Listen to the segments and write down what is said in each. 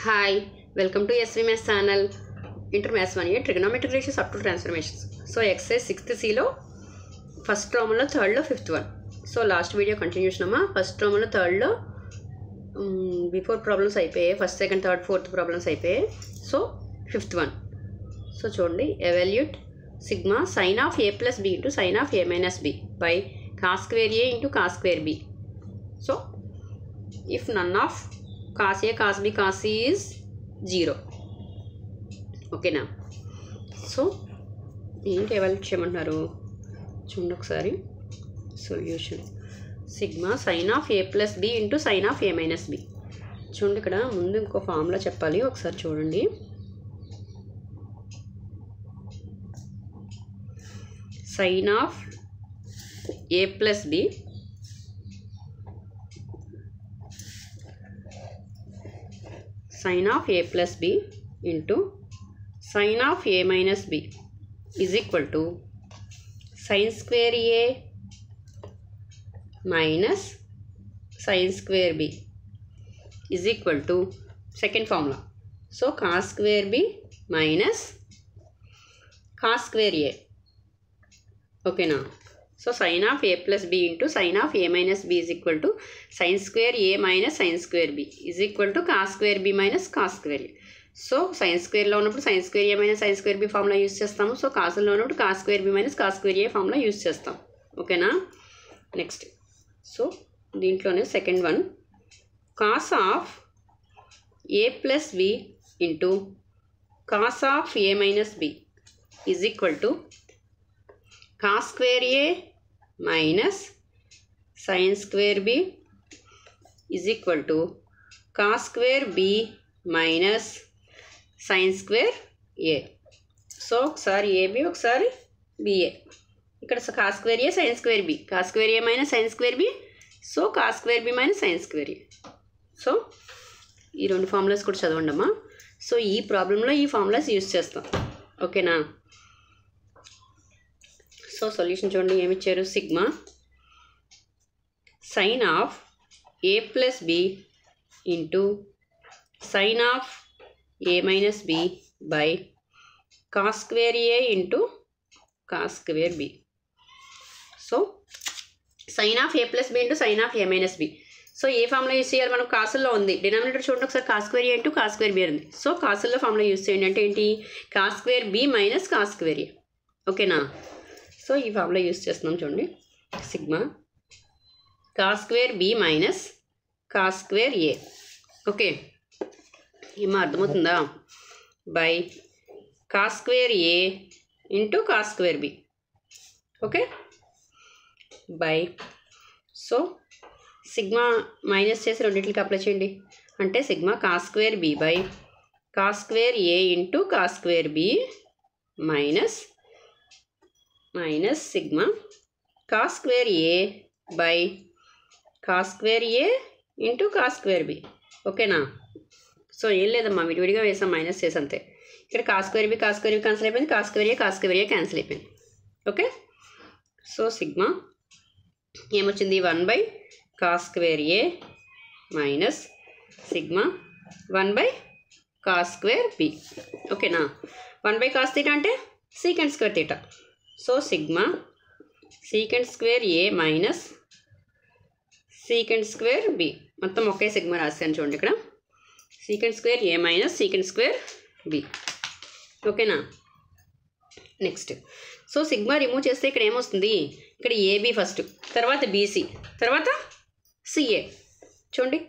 Hi, welcome to SV Maths channel. Intermaths 1 year trigonometric ratios up to transformations. So exercise 6th C lo first term lo third lo fifth one. So last video continuation amma first term lo third lo before problems అయిపోయాయి, first second third fourth problems అయిపోయాయి. So fifth one. So చూడండి, evaluate sigma sin of a plus b into sin of a minus b by cos square a into cos square b. So if none of cos a cos b cos c is 0. Okay నా. So ఏంటి evaluate చేయమంటున్నారు చూడండి ఒకసారి. Solution sigma sine of A plus B into sine of A minus B. చూడండి, ఇక్కడ ముందు ఇంకో formula చెప్పాలి, ఒకసారి చూడండి. Sine of A plus B sin of a plus b into sin of a minus b is equal to sin square a minus sin square b is equal to second formula. So cos square b minus cos square a. Okay now. So sin of a plus b into sin of a minus b is equal to sin square a minus sin square b is equal to cos square b minus cos square a. So sin square లో ఉన్నప్పుడు sin square a minus sin square b formula use చేస్తాము. So cos లో ఉన్నప్పుడు cos square b minus cos square a formula use చేస్తాం. ఓకేనా. Next, so దీంట్లోనే second one, cos of a plus b into cos of a minus b is equal to cos square a minus sin square b is equal to cos square b minus sin square a. So ఒకసారి ab ఒకసారి ba. ఇక్కడ cos square a sin square b, cos square a minus sin square b, so cos square b minus sin square a. So ఈ రెండు formulas కూడా చదవండి అమ్మా. So ఈ ప్రాబ్లంలో ఈ ఫార్ములాస్ యూజ్ చేస్తాం. ఓకేనా. సో సొల్యూషన్ చూడండి, ఏమి ఇచ్చారు. Sigma sine of A plus B into sine of A minus B by cos square A into cos square B. So sine of A plus B into sine of A minus B. So ఏ formula use చేయాలి, మనం కాసుల్లో ఉంది, denominator చూడండి ఒకసారి, cos square A into cos square B ఉంది. So కాసుల్లో formula use చేయండి అంటే ఏంటి, cos square B minus cos square A. ఓకేనా. సో ఈ ఫార్ములా యూజ్ చేస్తున్నాం చూడండి. Sigma cos square B minus cos square A. Okay, ఏమో అర్థమవుతుందా, by cos square A into cos square B. Okay, by. So sigma minus చేసి రెండింటికి apply చేయండి, అంటే sigma cos square B by cos square A into cos square B minus sigma cos square A by cos square A into cos square B. ఓకేనా. So ఏం లేదమ్మా, విడివిడిగా వేసాం, minus చేసి అంతే. ఇక్కడ కాస్ స్క్వేర్ బి క్యాన్సిల్ అయిపోయింది, cos square A cancel అయిపోయింది. ఓకే. సో సిగ్మా ఏమొచ్చింది, 1 by cos square A minus sigma 1 by cos square B. ఓకేనా. 1 బై కాస్ తీటా అంటే secant square theta. So sigma secant square A minus secant square B, మొత్తం ఒకే sigma రాశాను చూడండి ఇక్కడ, secant square A minus secant square B. ఓకేనా. Next, so sigma remove చేస్తే ఇక్కడ ఏమొస్తుంది, ఇక్కడ ఏబి ఫస్ట్, తర్వాత బీసీ, తర్వాత సిఏ. చూడండి,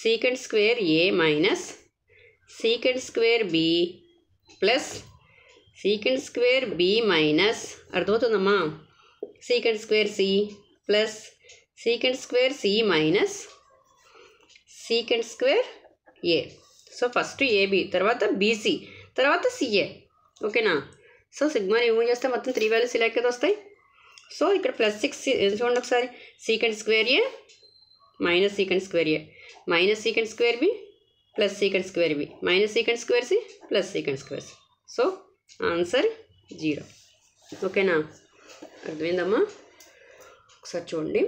secant square A minus secant square B plus secant square B minus, అర్థమవుతుందమ్మా, secant square C plus secant square C minus secant square A. So first AB, తర్వాత BC, తర్వాత CA. ఓకేనా. So sigma remove చేస్తే మొత్తం 3 values ఇలా కదా వస్తాయి. So ఇక్కడ +6 చూడండి ఒకసారి, secant square A minus secant square A minus secant square B plus secant square B minus secant square C plus secant square C. So answer 0. ఓకేనా. అర్థమైందమ్మా. ఒకసారి చూడండి,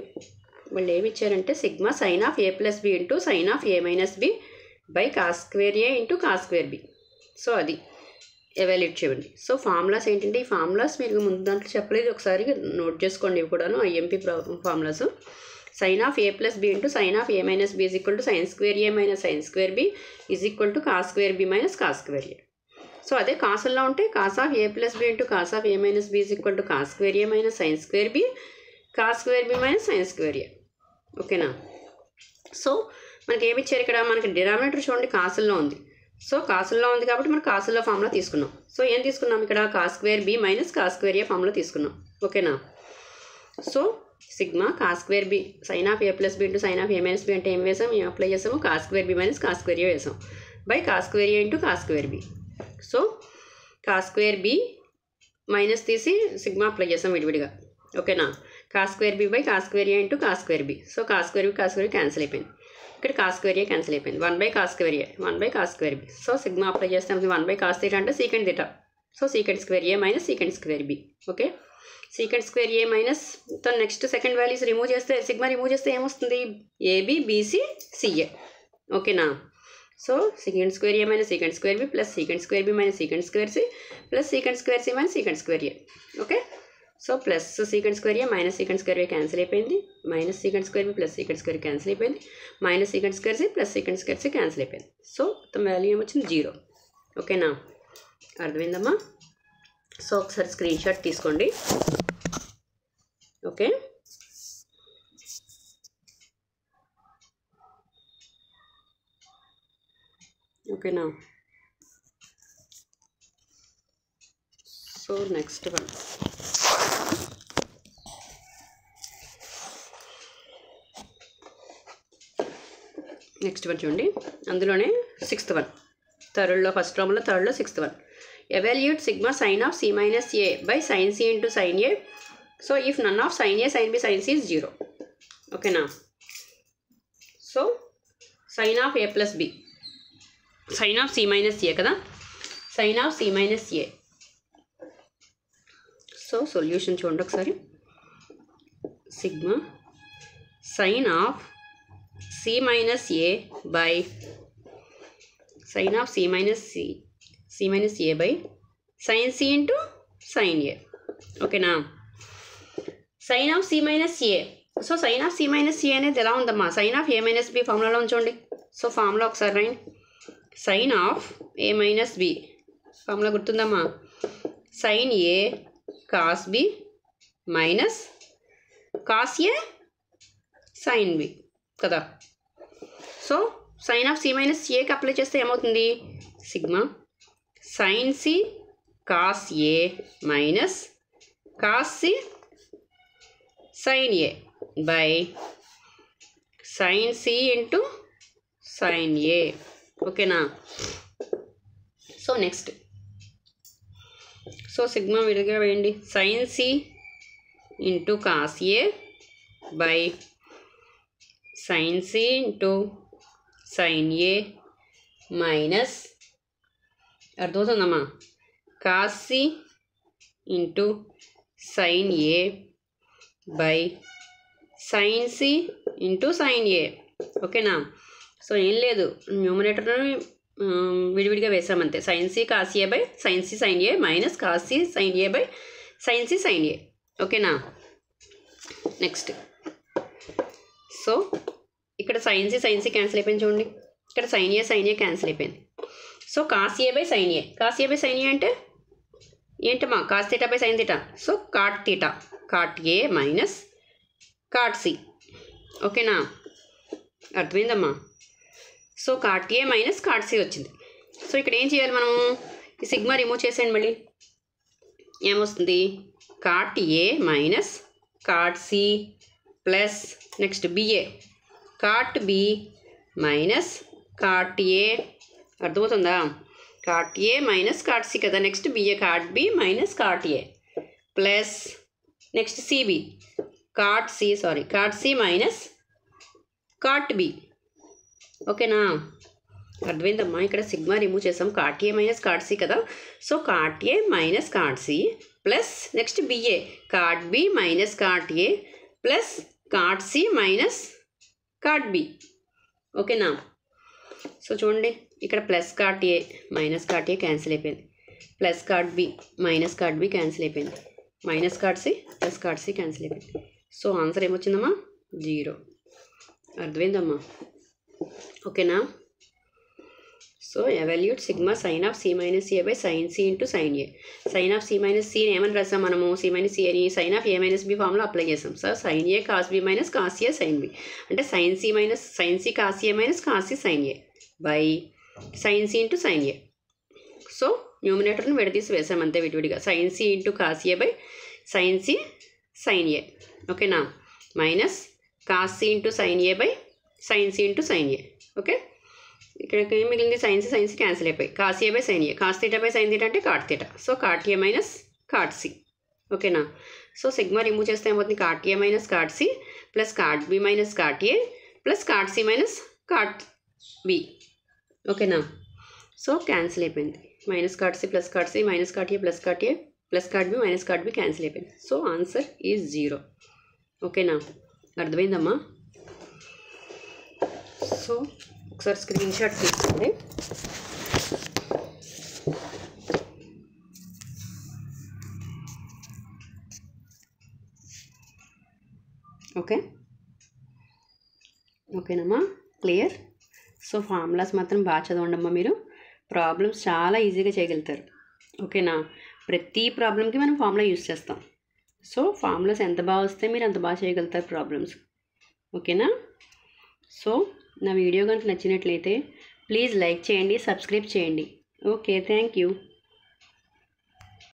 వాళ్ళు ఏమి ఇచ్చారంటే sigma sine of A plus B into sine of A minus B by cos square A into cos square B. So అది evaluate చేయండి. So formulas ఏంటంటే ఈ ఫార్ములాస్ మీరు ముందు దాంట్లో చెప్పలేదు, ఒకసారి నోట్ చేసుకోండి. ఇవి కూడాను IMP formulas. sin of a plus b into sin of a minus b is equal to sin square a minus sin square b is equal to cos square b minus cos square a. So అదే కాసుల్లో ఉంటే cos of a plus b into cos of a minus b is equal to cos square a minus sin square b cos square b minus sin square a. ఓకేనా? So మనకి ఏమి ఇచ్చారు ఇక్కడ, మనకి denominator చూడండి కాసుల్లో ఉంది. సో కాసుల్లో ఉంది కాబట్టి మనం కాసుల్లో ఫార్ములా తీసుకున్నాం. సో ఏం తీసుకున్నాం ఇక్కడ, cos square b minus cos square a formula తీసుకున్నాం. ఓకేనా? So sigma cos square B sine of A plus B into sine of A minus B అంటే ఏం వేసాం, ఏం అప్లై చేసాము, cos square B minus cos square A వేసాం by cos square A into cos square B. So cos square B minus తీసి sigma apply చేసాం విడివిడిగా. ఓకేనా? Cos square B by cos square A into cos square B. So cos square B cos square cancel అయిపోయింది. ఇక్కడ cos square A cancel అయిపోయింది. 1 by cos square A 1 by cos square B. So sigma apply చేస్తే 1 by cos theta అంటే secant theta. So secant square A minus secant square B. Okay, secant square A minus తో next second values remove చేస్తే sigma remove చేస్తే ఏమొస్తుంది, AB BC CA. ఓకేనా? So secant square A minus secant square B plus secant square B minus secant square C plus secant square C minus secant square A. Okay, so plus secant square A minus secant square A cancel అయిపోయింది. Minus secant square B plus secant square cancel అయిపోయింది. Minus secant square C plus secant square C cancel అయిపోయింది. So మొత్తం value ఏమొచ్చింది, 0. ఓకేనా? అర్థమైందమ్మా? So ఒకసారి screen shot తీసుకోండి. Okay, ఓకేనా? సో నెక్స్ట్ వన్ చూడండి. అందులోనే 6th వన్, థర్డ్లో ఫస్ట్ రామ్లో థర్డ్లో 6th one. Evaluate sigma sine of C minus A by sine C into sine A. So if none of sine A sine B sine C is 0. ఓకేనా? So sine of A plus B, sine of C minus A కదా, sine of C minus A. So solution చూడండి ఒకసారి. Sigma sine of C minus A by sine of C minus A by sine C into sine A. ఓకేనా? Sine of C minus A. So sine of C minus A అనేది ఎలా ఉందమ్మా, sine of A minus B ఫార్ములాలో ఉంచండి. So formula ఒకసారి రాయండి. Sine of A minus B formula గుర్తుందమ్మా, sine A cos B minus cos A sine B కదా. So sine of C minus ఏకి అప్లై చేస్తే ఏమవుతుంది, sigma sine C cos A minus cos C sine A by sine C into sine A. ఓకేనా? So next, so sigma విడిగా వేయండి. Sine C into cos A by sine C into sine A minus, అర్థమవుతుందమ్మా, cos C into sine A by sine C into sine A. ఓకేనా? So ఏం లేదు, న్యూమరేటర్ని విడివిడిగా వేసామంతే. Sine C cos A by sine C sine A minus cos C sine A by sine C sine A. ఓకేనా? Next, so ఇక్కడ sine C cancel అయిపోయింది చూడండి. ఇక్కడ సైన్ ఏ క్యాన్సిల్ అయిపోయింది. So cos A by sine ఏ అంటే ఏంటమ్మా, cos theta by sine theta. So cot theta, cot A minus cot C. ఓకేనా? అర్థమైందమ్మా? So cot A minus cot C వచ్చింది. సో ఇక్కడ ఏం చేయాలి మనము, ఈ సిగ్మా రిమూవ్ చేసేయండి. మళ్ళీ ఏమొస్తుంది, cot A minus cot C plus next BA cot B minus cot A. అర్థమవుతుందా? Cot A minus cot C కదా. Next BA cot B minus cot A plus next CB cot C minus cot B. ఓకేనా? అర్థమైందమ్మా? ఇక్కడ sigma remove చేసాం, cot A minus cot C కదా. So cot A minus cot C plus next BA cot B minus cot A plus cot C minus cot B. ఓకేనా? So చూడండి ఇక్కడ plus cot A minus cot A cancel అయిపోయింది, plus cot B minus cot B cancel అయిపోయింది, minus cot C plus cot C cancel అయిపోయింది. So answer ఏమొచ్చిందమ్మా 0. అర్థమైందమ్మా? ఓకేనా? So evaluate sigma sine of C minus A by sine C into sine A. Sine of C minus C ఏమని రాసాం మనము? C minus C అని sine of A minus B ఫామ్లో apply చేసాం. So sign A cos B minus cos A sine B, అంటే sine C minus sine C cos A minus cos C sine A by sine C into sine A. So న్యూమినేటర్ని విడదీసి వేసాం అంతే విడివిడిగా. Sine C into cos A by sine C sine A. ఓకేనా? Minus cos C into sine A by sine C into sine A. Okay, ఇక్కడ ఏం మిగిలింది? Sines sines cancel అయిపోయి cos A by sine A, cos theta by sine theta అంటే cot theta. So cot A minus cot C. ఓకేనా? So sigma remove చేస్తే ఏమవుతుంది? Cot A minus cot C plus cot B minus cot A plus cot C minus cot B. ఓకేనా? So cancel అయిపోయింది. Minus cot C plus cot C minus cot A plus cot B minus cot B cancel అయిపోయింది. So answer is 0. ఓకేనా? అర్థమైందమ్మా? So ఒకసారి screen shot తీసుకోండి. Okay, ఓకేనమ్మా? Clear? So formulas మాత్రం బాగా చదవండమ్మా. మీరు ప్రాబ్లమ్స్ చాలా ఈజీగా చేయగలుగుతారు. ఓకేనా? ప్రతి ప్రాబ్లంకి మనం ఫార్ములా యూజ్ చేస్తాం. సో ఫార్ములాస్ ఎంత బాగా వస్తే మీరు అంత బాగా చేయగలుగుతారు ప్రాబ్లమ్స్. ఓకేనా? సో నా వీడియో కనుక నచ్చినట్లయితే ప్లీజ్ లైక్ చేయండి, సబ్స్క్రైబ్ చేయండి. Okay, thank you.